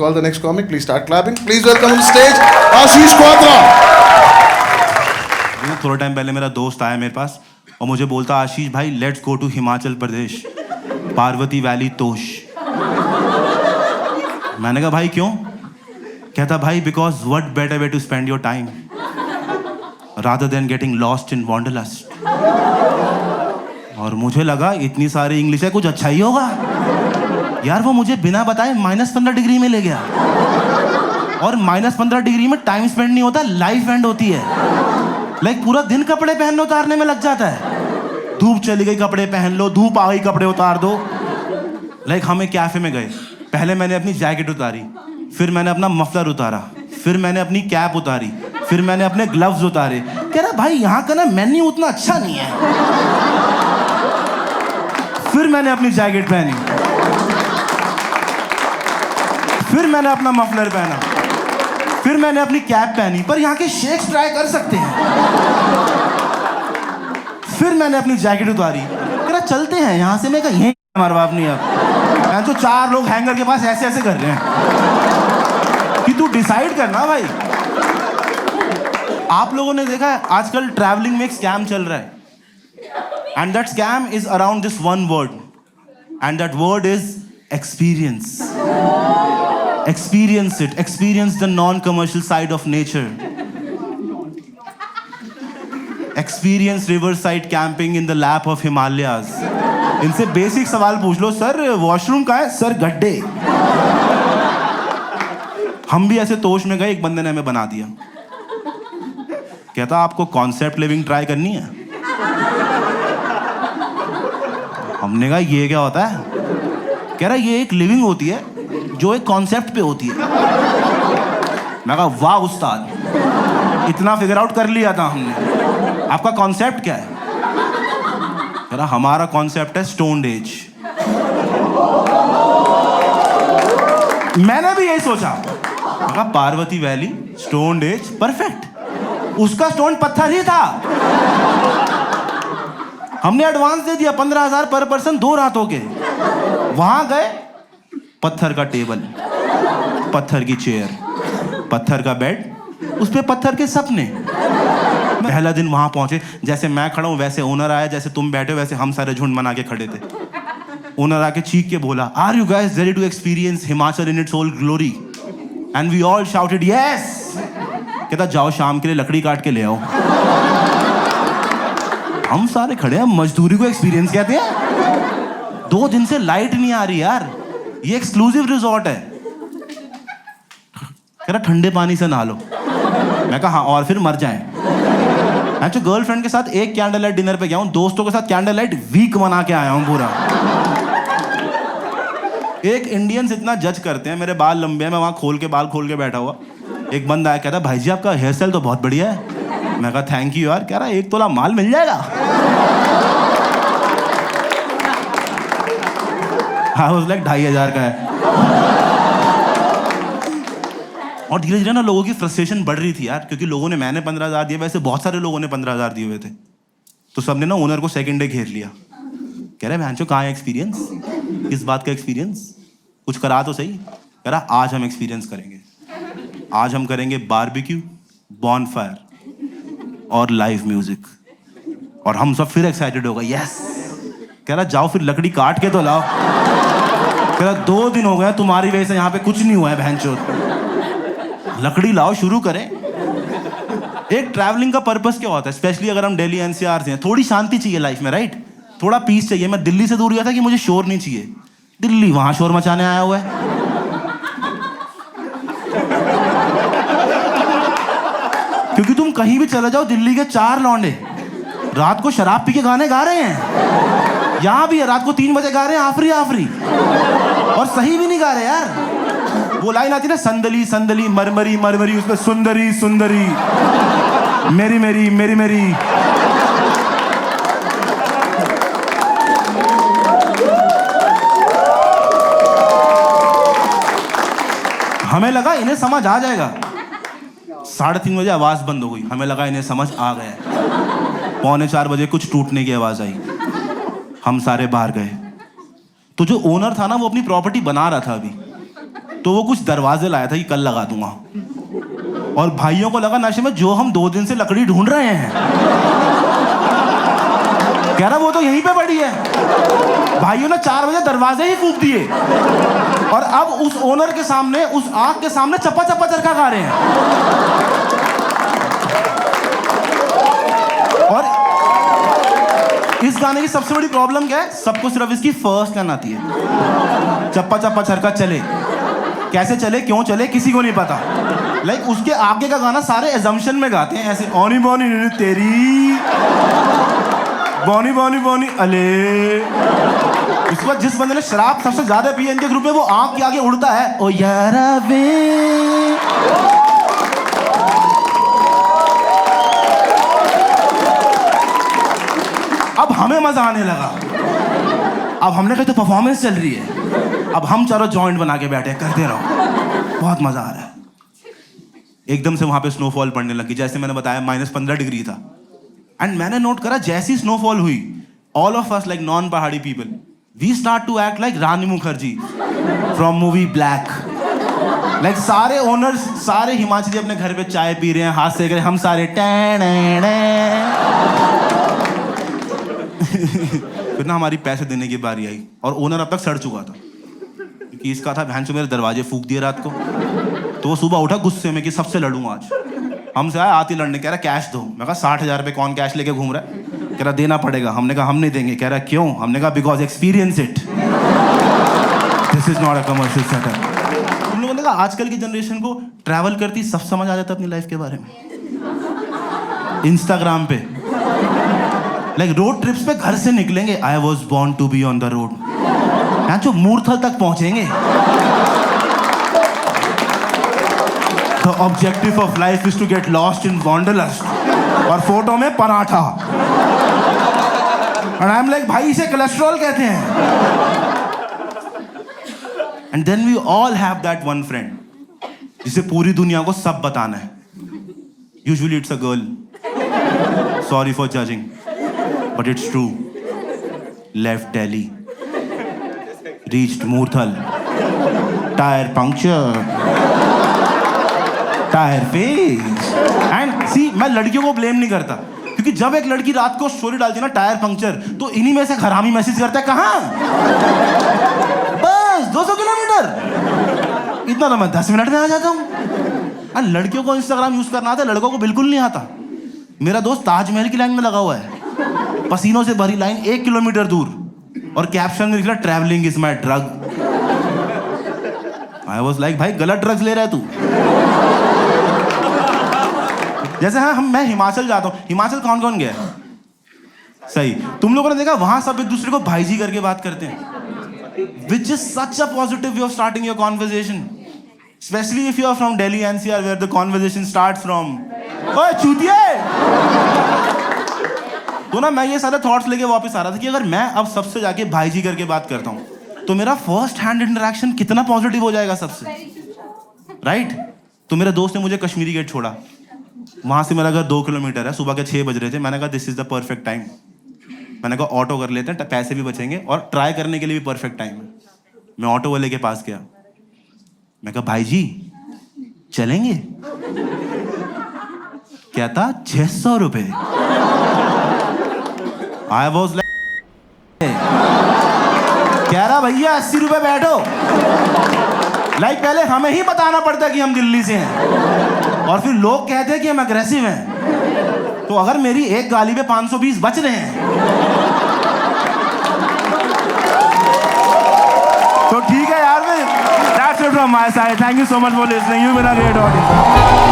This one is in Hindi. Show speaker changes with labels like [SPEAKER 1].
[SPEAKER 1] call the next comic. Please start clapping. Please welcome on stage Ashish Quatra.
[SPEAKER 2] थोड़ा टाइम पहले मेरा दोस्त आया मेरे पास और मुझे बोलता, आशीष भाई let's go to Himachal Pradesh, Parvati valley Tosh. मैंने कहा भाई क्यों? कहता भाई because what better way to spend your time rather than getting lost in wanderlust. और मुझे लगा इतनी सारी इंग्लिश है, कुछ अच्छा ही होगा यार। वो मुझे बिना बताए -15 डिग्री में ले गया, और -15 डिग्री में टाइम स्पेंड नहीं होता, लाइफ एंड होती है। लाइक पूरा दिन कपड़े पहनने उतारने में लग जाता है। धूप चली गई कपड़े पहन लो, धूप आ गई कपड़े उतार दो। लाइक हम एक कैफे में गए, पहले मैंने अपनी जैकेट उतारी, फिर मैंने अपना मफलर उतारा, फिर मैंने अपनी कैप उतारी, फिर मैंने अपने ग्लव्स उतारे। कह रहा भाई यहाँ का ना मेन्यू उतना अच्छा नहीं है। फिर मैंने अपनी जैकेट पहनी, फिर मैंने अपना मफलर पहना, फिर मैंने अपनी कैप पहनी, पर यहाँ के शेक्स ट्राई कर सकते हैं। फिर मैंने अपनी जैकेट उतारी, कह रहा चलते हैं यहाँ से। मैं कहा यहीं हमारा बाप नहीं। अब तो 4 लोग हैंगर के पास ऐसे ऐसे कर रहे हैं कि तू डिसाइड करना भाई। आप लोगों ने देखा है आजकल ट्रैवलिंग में एक स्कैम चल रहा है, and that scam is around this one word, and that word is experience. Experience it. Experience the non-commercial side of nature. Experience riverside camping in the lap of Himalayas. इनसे बेसिक सवाल पूछ लो, सर वॉशरूम कहाँ है? सर गड्ढे। हम भी ऐसे तोश में गए, एक बंदे ने हमें बना दिया। कहता आपको कॉन्सेप्ट लिविंग ट्राई करनी है? हमने कहा ये क्या होता है? कह रहा ये एक लिविंग होती है जो एक कॉन्सेप्ट पे होती है। मैं कहा वाह उस्ताद, इतना फिगर आउट कर लिया था हमने। आपका कॉन्सेप्ट क्या है? कह रहा हमारा कॉन्सेप्ट है स्टोन एज। मैंने भी यही सोचा। मैं कहा Parvati valley stone age perfect. उसका स्टोन पत्थर ही था। हमने एडवांस दे दिया 15,000 पर पर्सन 2 रातों के। वहां गए, पत्थर का टेबल, पत्थर की चेयर, पत्थर का बेड, उस पे पत्थर के सपने। पहला दिन वहां पहुंचे, जैसे मैं खड़ा हूं वैसे ओनर आया, जैसे तुम बैठे हो वैसे हम सारे झुंड बना के खड़े थे। ओनर आके चीख के बोला, are you guys ready to experience Himachal in its whole glory? And we all shouted yes. कहता जाओ शाम के लिए लकड़ी काट के ले आओ। हम सारे खड़े हैं, मजदूरी को एक्सपीरियंस कहते हैं? 2 दिन से लाइट नहीं आ रही यार, ये एक्सक्लूसिव रिजॉर्ट है। कह रहा ठंडे पानी से नहा लो। मैं कहा हाँ, और फिर मर जाएं। मैं तो गर्लफ्रेंड के साथ एक कैंडल लाइट डिनर पे गया हूँ, दोस्तों के साथ कैंडल लाइट वीक मना के आया हूँ पूरा। एक इंडियंस इतना जज करते हैं, मेरे बाल लंबे हैं, मैं वहां बाल खोल के बैठा हुआ। एक बंदा आया, कहता भाई जी आपका हेयर स्टाइल तो बहुत बढ़िया है। मैं कहा थैंक यू यार। कह रहा 1 तोला माल मिल जाएगा? हाँ उस लाइक 2,500 का है। और धीरे धीरे ना लोगों की फ्रस्ट्रेशन बढ़ रही थी यार, क्योंकि लोगों ने, मैंने 15,000 दिए, वैसे बहुत सारे लोगों ने 15,000 दिए हुए थे। तो सबने ना ओनर को सेकंड डे घेर लिया। कह रहे भैंचो कहाँ है एक्सपीरियंस? किस बात का एक्सपीरियंस? कुछ करा तो सही। कह रहा आज हम एक्सपीरियंस करेंगे। आज हम करेंगे बारबेक्यू, बॉनफायर और लाइव म्यूजिक। और हम सब फिर एक्साइटेड हो गए, यस। कह रहा जाओ फिर लकड़ी काट के तो लाओ। कह रहा 2 दिन हो गए तुम्हारी वजह से यहाँ पे कुछ नहीं हुआ है भैंचो। लकड़ी लाओ, शुरू करें। एक ट्रैवलिंग का पर्पस क्या होता है, स्पेशली अगर हम दिल्ली एनसीआर से हैं? थोड़ी शांति चाहिए लाइफ में, राइट? थोड़ा पीस चाहिए। मैं दिल्ली से दूर गया था कि मुझे शोर नहीं चाहिए। दिल्ली वहां शोर मचाने आया हुआ है। क्योंकि तुम कहीं भी चले जाओ, दिल्ली के 4 लौंडे रात को शराब पी के गाने गा रहे हैं। यहाँ भी है, रात को 3 बजे गा रहे हैं आफरी आफरी, और सही भी नहीं गा रहे यार। वो लाइन आती ना, संदली संदली मरमरी मरमरी, उसमें सुंदरी सुंदरी मेरी मेरी मेरी मेरी। हमें लगा इन्हें समझ आ जाएगा। 3:30 बजे आवाज बंद हो गई। हमें लगा इन्हें समझ आ गया। 3:45 बजे कुछ टूटने की आवाज आई। हम सारे बाहर गए। तो जो ओनर था ना, वो अपनी प्रॉपर्टी बना रहा था अभी। तो वो कुछ दरवाजे लाया था कि कल लगा दूंगा, और भाइयों को लगा नशे में जो हम 2 दिन से लकड़ी ढूंढ रहे हैं। कह रहा वो तो यहीं पे पड़ी है। भाइयों ने 4 बजे दरवाजे ही फूंक दिए, और अब उस ओनर के सामने, उस आग के सामने चप्पा चप्पा चरखा खा रहे हैं। और इस गाने की सबसे बड़ी प्रॉब्लम क्या है? सबको सिर्फ इसकी फर्स्ट लाइन आती है, चप्पा चप्पा चरखा चले। कैसे चले, क्यों चले, किसी को नहीं पता। लाइक उसके आगे का गाना सारे एजम्पशन में गाते हैं ऐसे, ओनी बोनी तेरी बोनी बोनी बोनी अले। उसके बाद जिस बंदे ने शराब सबसे ज्यादा पी है इनके ग्रुप में, वो आंख के आगे उड़ता है, ओ यारा वे। अब हमें मजा आने लगा। अब हमने कहा तो परफॉर्मेंस चल रही है, अब हम चारों जॉइंट बना के बैठे करते रहो, बहुत मजा आ रहा है। एकदम से वहां पे स्नोफॉल पड़ने लगी, जैसे मैंने बताया -15 डिग्री था। एंड मैंने नोट करा जैसी स्नोफॉल हुई, all of us like non पहाड़ी people, we start to act like Rani Mukherjee from movie Black. Like सारे ओनर्स, सारे हिमाचली अपने घर पे चाय पी रहे हैं, हाथ सेक रहे हैं, हम सारे फिर ना हमारी पैसे देने की बारी आई, और ओनर अब तक सड़ चुका था क्योंकि इसका था भैंस मेरे दरवाजे फूंक दिए रात को। तो वो सुबह उठा गुस्से में कि सबसे लड़ूंगा आज। हमसे आया आती लड़ने, कह रहा कैश दो। मैं कहा 60,000 रुपये कौन कैश लेके घूम रहा है? कह रहा देना पड़ेगा। हमने कहा हम नहीं देंगे। कह रहा क्यों? हमने कहा because experience it, this is not a commercial setup. तुम लोगों ने कहा आजकल की जनरेशन को ट्रैवल करती सब समझ आ जाता अपनी लाइफ के बारे में। इंस्टाग्राम पे लाइक रोड ट्रिप्स पे घर से निकलेंगे, I was born to be on the road, यहाँ जो मूर्थल तक पहुंचेंगे, The objective of life is to get lost in Wanderlust, और फोटो में पराठा। And I'm like भाई इसे कोलेस्ट्रॉल कहते हैं। And then we all have that one friend जिसे पूरी दुनिया को सब बताना है। Usually it's a girl. Sorry for judging, but it's true. Left Delhi, reached Moorthal, tire puncture, tyre फेज। एंड सी, मैं लड़कियों को ब्लेम नहीं करता, क्योंकि जब एक लड़की रात को स्टोरी डालती है ना टायर पंक्चर, तो इन्हीं में से हरामी मैसेज करता है, कहाँ? बस 200 किलोमीटर, इतना तो मैं 10 मिनट में आ जाता हूँ। लड़कियों को इंस्टाग्राम यूज करना आता है, लड़कों को बिल्कुल नहीं आता। मेरा दोस्त ताजमहल की लाइन में लगा हुआ है, पसीनों से भरी लाइन 1 किलोमीटर दूर, और कैप्शन में लिखा travelling is my drug. I was like भाई गलत ड्रग्स ले रहा है तू। जैसे हाँ मैं हिमाचल जाता हूँ, हिमाचल कौन कौन गया? सही, तुम लोगों ने देखा वहां सब एक दूसरे को भाईजी करके बात करते हैं, which is such a positive way of starting your conversation, specially if you are from Delhi NCR where the conversation starts from ओए चूतिए। तो ना मैं ये सारे थॉट्स लेके वापस आ रहा था कि अगर मैं अब सबसे जाके भाईजी करके बात करता हूँ, तो मेरा फर्स्ट हैंड इंटरेक्शन कितना पॉजिटिव हो जाएगा सबसे, राइट? तो मेरे दोस्त ने मुझे कश्मीरी गेट छोड़ा, वहां से मेरा घर 2 किलोमीटर है, सुबह के 6 बज रहे थे। मैंने कहा this is the perfect time, मैंने कहा ऑटो कर लेते हैं, पैसे भी बचेंगे और ट्राई करने के लिए भी परफेक्ट टाइम है। मैं ऑटो वाले के पास गया, मैं कहा भाई जी चलेंगे? क्या था? 600 रुपए। आई वॉज लाइक, कह रहा भैया 80 रुपए बैठो। लाइक पहले हमें ही बताना पड़ता है कि हम दिल्ली से हैं, और फिर लोग कहते हैं कि हम अग्रेसिव हैं। तो अगर मेरी एक गाली पे 520 बच रहे हैं, तो ठीक है यार। That's it from my side. Thank you so much for listening. You've been a great audience.